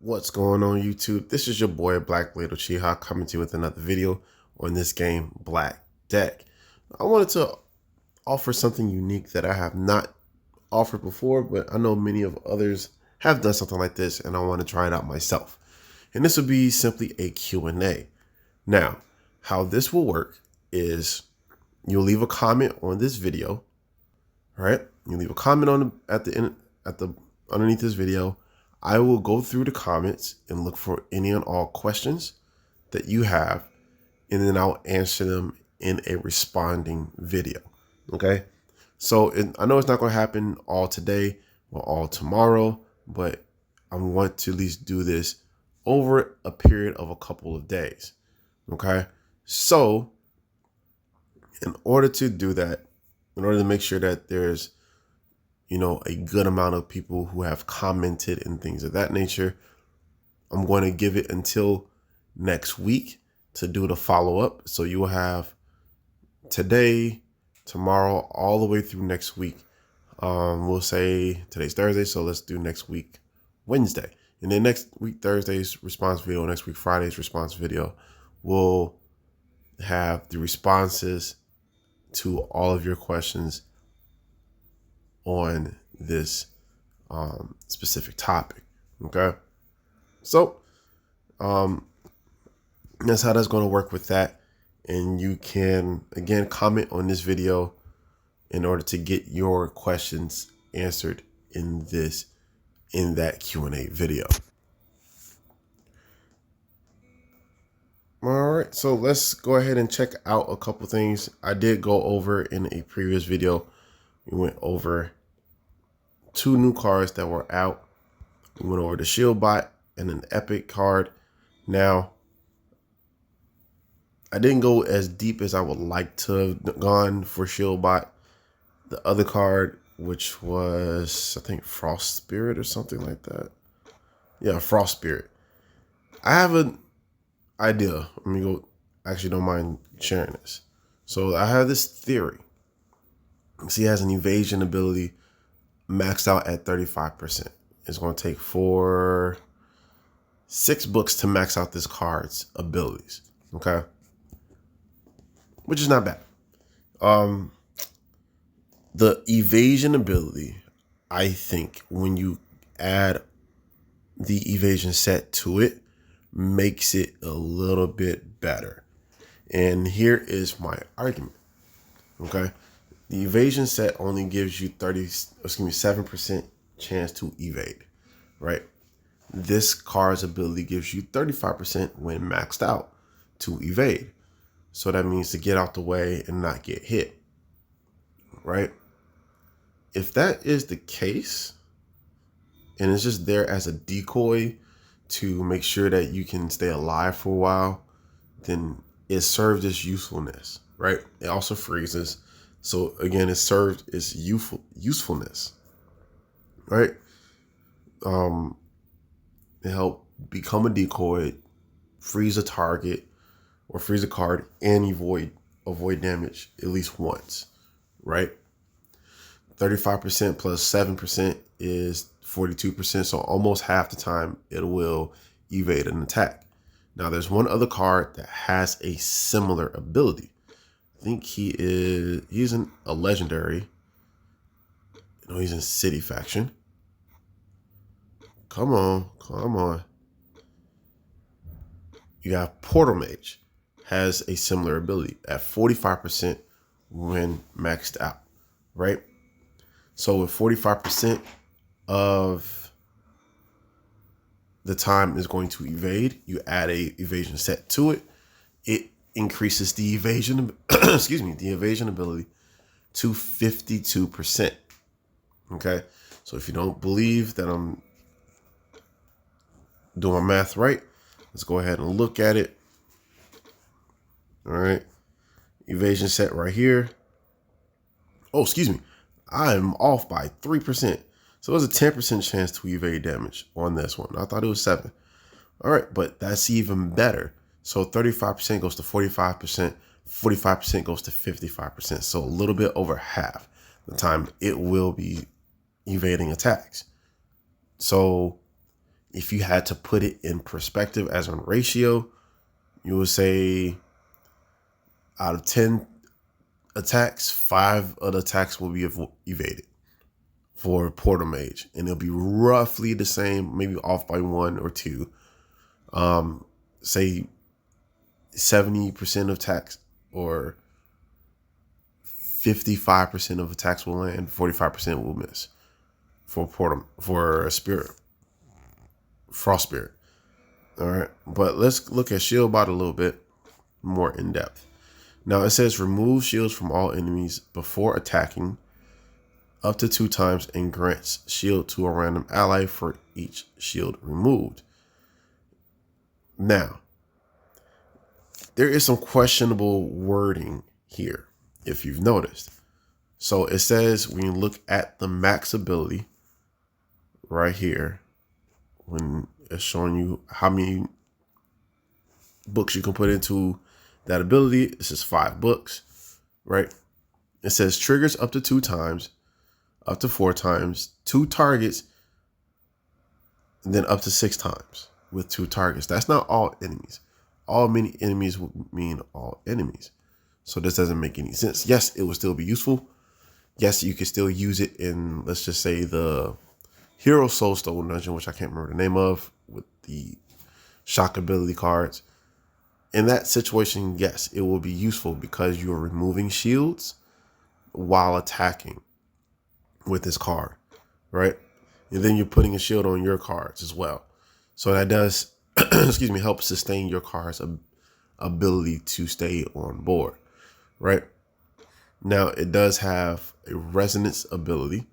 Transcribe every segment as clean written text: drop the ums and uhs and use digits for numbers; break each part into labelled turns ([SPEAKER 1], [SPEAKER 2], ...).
[SPEAKER 1] What's going on YouTube? This is your boy Black Blade Uchiha coming to you with another video on this game Black Deck. I wanted to offer something unique that I have not offered before, but I know many of others have done something like this and I want to try it out myself. And this will be simply a Q&A. Now, how this will work is you'll leave a comment on this video, right? You leave a comment on underneath this video. I will go through the comments and look for any and all questions that you have, and then I'll answer them in a responding video. Okay. So I know it's not going to happen all today or all tomorrow, but I want to at least do this over a period of a couple of days. Okay. So in order to do that, in order to make sure that there's a good amount of people who have commented and things of that nature, I'm going to give it until next week to do the follow-up. So you will have today, tomorrow, all the way through next week. We'll say today's Thursday, so let's do next week Wednesday. And then next week Thursday's response video, next week Friday's response video, will have the responses to all of your questions on this specific topic. Okay, so that's how that's going to work with that. And you can again comment on this video in order to get your questions answered in that Q&A video. All right, so let's go ahead and check out a couple things I did go over in a previous video. We went over 2 new cards that were out. We went over the Shield Bot and an Epic card. Now, I didn't go as deep as I would like to have gone for Shield Bot. The other card, which was, I think, Frost Spirit or something like that. Yeah, Frost Spirit. I have an idea. Let me go. Actually, don't mind sharing this. So I have this theory. See, he has an evasion ability maxed out at 35%. It's going to take 6 books to max out this card's abilities. Okay. Which is not bad. The evasion ability, I think when you add the evasion set to it, makes it a little bit better. And here is my argument. Okay. The evasion set only gives you 7% chance to evade, right? This card's ability gives you 35% when maxed out to evade. So that means to get out the way and not get hit, right? If that is the case, and it's just there as a decoy to make sure that you can stay alive for a while, then it serves its usefulness, right? It also freezes. So again, it served its usefulness, right? It helped become a decoy, freeze a target or freeze a card, and avoid damage at least once, right? 35% plus 7% is 42%. So almost half the time it will evade an attack. Now there's one other card that has a similar ability. I think he's in a legendary. No, he's in City Faction. Come on. You got Portal Mage, has a similar ability at 45% when maxed out, right? So with 45% of the time is going to evade, you add a evasion set to it. It increases the evasion, the evasion ability to 52%. Okay. So if you don't believe that I'm doing my math right, let's go ahead and look at it. All right. Evasion set right here. Oh, I am off by 3%. So there's a 10% chance to evade damage on this one. I thought it was 7. All right. But that's even better. So 35% goes to 45%, 45% goes to 55%. So a little bit over half the time it will be evading attacks. So if you had to put it in perspective as a ratio, you would say out of 10 attacks, 5 of the attacks will be evaded for Portal Mage. And it'll be roughly the same, maybe off by 1 or 2. Say 70% of attacks or 55% of attacks will land, 45% will miss for a spirit, frost spirit. All right, but let's look at shield bot a little bit more in depth. Now it says remove shields from all enemies before attacking up to 2 times and grants shield to a random ally for each shield removed. Now, there is some questionable wording here, if you've noticed. So it says when you look at the max ability right here, when it's showing you how many books you can put into that ability, this is 5 books, right? It says triggers up to 2 times, up to 4 times, 2 targets, and then up to 6 times with 2 targets. That's not all enemies. All many enemies would mean all enemies. So this doesn't make any sense. Yes, it would still be useful. Yes, you could still use it in, let's just say, the Hero Soulstone dungeon, which I can't remember the name of, with the shock ability cards. In that situation, yes, it will be useful because you're removing shields while attacking with this card, right? And then you're putting a shield on your cards as well. So that does, excuse me, help sustain your card's ability to stay on board, right? Now, it does have a resonance ability.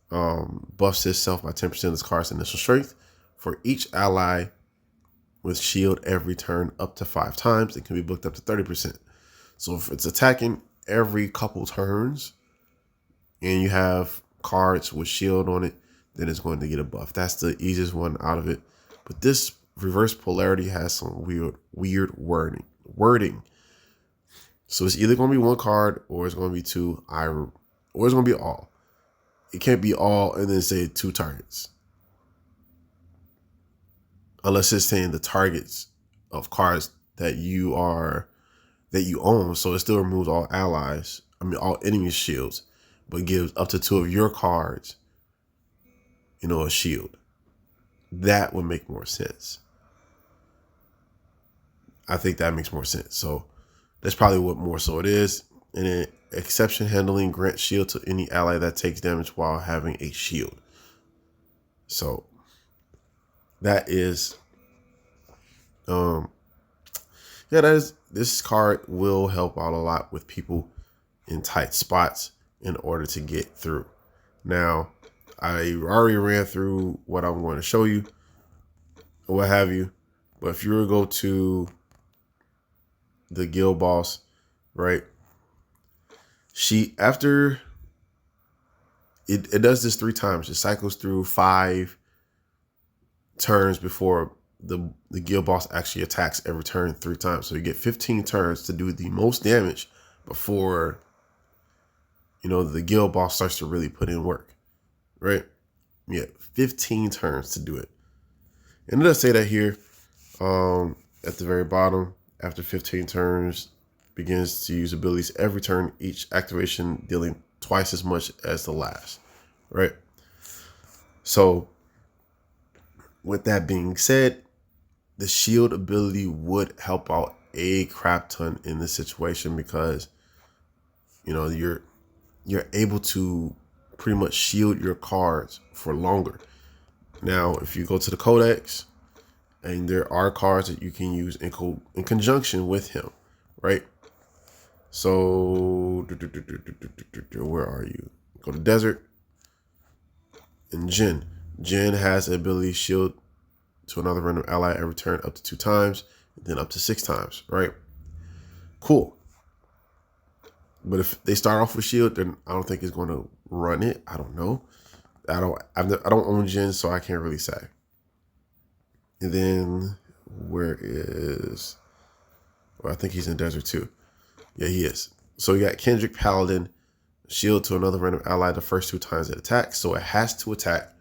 [SPEAKER 1] Buffs itself by 10% of this card's initial strength. For each ally with shield every turn up to 5 times, it can be booked up to 30%. So if it's attacking every couple turns and you have cards with shield on it, then it's going to get a buff. That's the easiest one out of it. But this reverse polarity has some weird wording. So it's either going to be 1 card or it's going to be 2, or it's going to be all. It can't be all and then say 2 targets. Unless it's saying the targets of cards that you own. So it still removes all all enemy shields, but gives up to 2 of your cards, a shield. That would make more sense. I think that makes more sense. So that's probably what more so it is. And then exception handling grants shield to any ally that takes damage while having a shield. So that is, this card will help out a lot with people in tight spots in order to get through. Now, I already ran through what I'm going to show you, or what have you. But if you were to go to the guild boss, right? After it does this 3 times. It cycles through 5 turns before the guild boss actually attacks every turn 3 times. So you get 15 turns to do the most damage before, the guild boss starts to really put in work, right? Yeah, 15 turns to do it. And it does say that here at the very bottom. After 15 turns, begins to use abilities every turn, each activation dealing twice as much as the last, right? So with that being said, the shield ability would help out a crap ton in this situation because, you're able to pretty much shield your cards for longer. Now, if you go to the codex, and there are cards that you can use in conjunction with him, right? So, where are you? Go to Desert. And Jin. Jin has the ability shield to another random ally every turn up to 2 times, and then up to 6 times, right? Cool. But if they start off with shield, then I don't think it's going to run it. I don't know. I don't own Jin, so I can't really say. And then I think he's in Desert too. Yeah, he is. So you got Kendrick Paladin, shield to another random ally the first 2 times it attacks. So it has to attack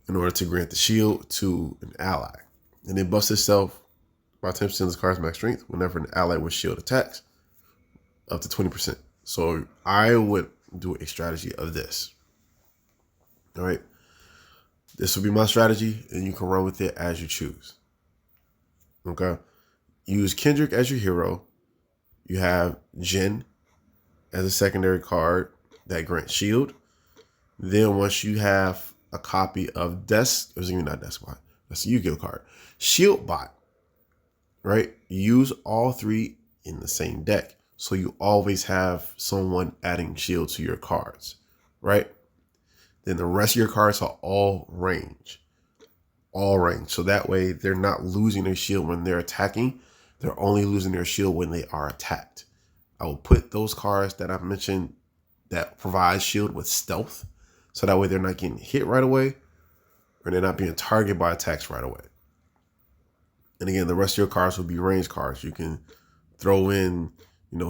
[SPEAKER 1] in order to grant the shield to an ally. And it buffs itself by 10% of the card's max strength whenever an ally with shield attacks, up to 20%. So I would do a strategy of this. All right. This will be my strategy, and you can run with it as you choose. Okay. Use Kendrick as your hero. You have Jhin as a secondary card that grants shield. Then once you have a copy of not Deskbot, that's a Yu-Gi-Oh card, Shieldbot, right? Use all three in the same deck. So you always have someone adding shield to your cards, right? Then the rest of your cards are all range. So that way they're not losing their shield when they're attacking. They're only losing their shield when they are attacked. I will put those cards that I mentioned that provide shield with stealth. So that way they're not getting hit right away, or they're not being targeted by attacks right away. And again, the rest of your cards will be range cards. You can throw in,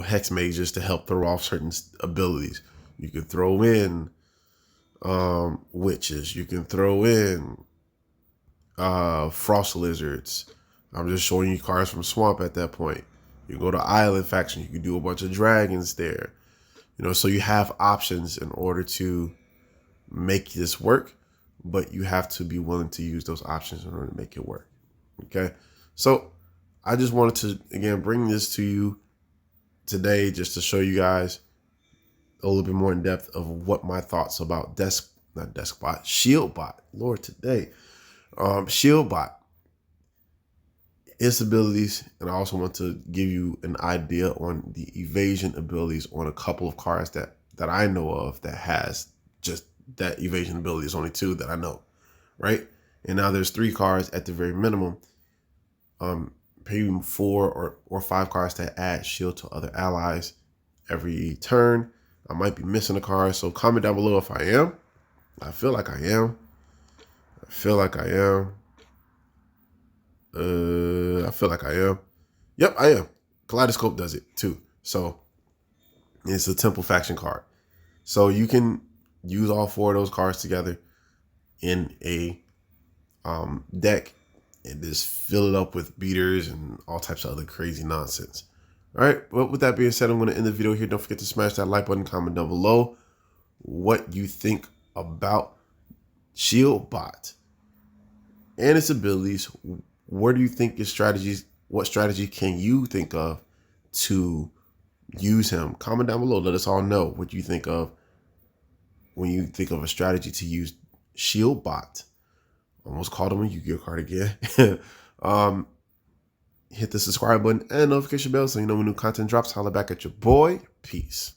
[SPEAKER 1] Hex Mages to help throw off certain abilities. You can throw in Witches. You can throw in Frost Lizards. I'm just showing you cards from Swamp at that point. You can go to Island Faction. You can do a bunch of dragons there. So you have options in order to make this work, but you have to be willing to use those options in order to make it work. Okay. So I just wanted to, again, bring this to you today just to show you guys a little bit more in depth of what my thoughts about Shieldbot. Lord, today. Shieldbot, its abilities, and I also want to give you an idea on the evasion abilities on a couple of cards that I know of that has just that evasion ability. Is only 2 that I know, right? And now there's 3 cards at the very minimum, maybe 4 or 5 cards that add shield to other allies every turn. I might be missing a card, so comment down below if I am. I feel like I am. I feel like I am. Yep, I am. Kaleidoscope does it too. So it's a Temple Faction card. So you can use all 4 of those cards together in a deck and just fill it up with beaters and all types of other crazy nonsense. All right. But with that being said, I'm going to end the video here. Don't forget to smash that like button, comment down below what you think about Shieldbot and its abilities. Where do you think his strategies, what strategy can you think of to use him? Comment down below. Let us all know what you think of when you think of a strategy to use Shieldbot. Almost called him a Yu-Gi-Oh card again. Hit the subscribe button and notification bell so you know when new content drops. Holla back at your boy. Peace.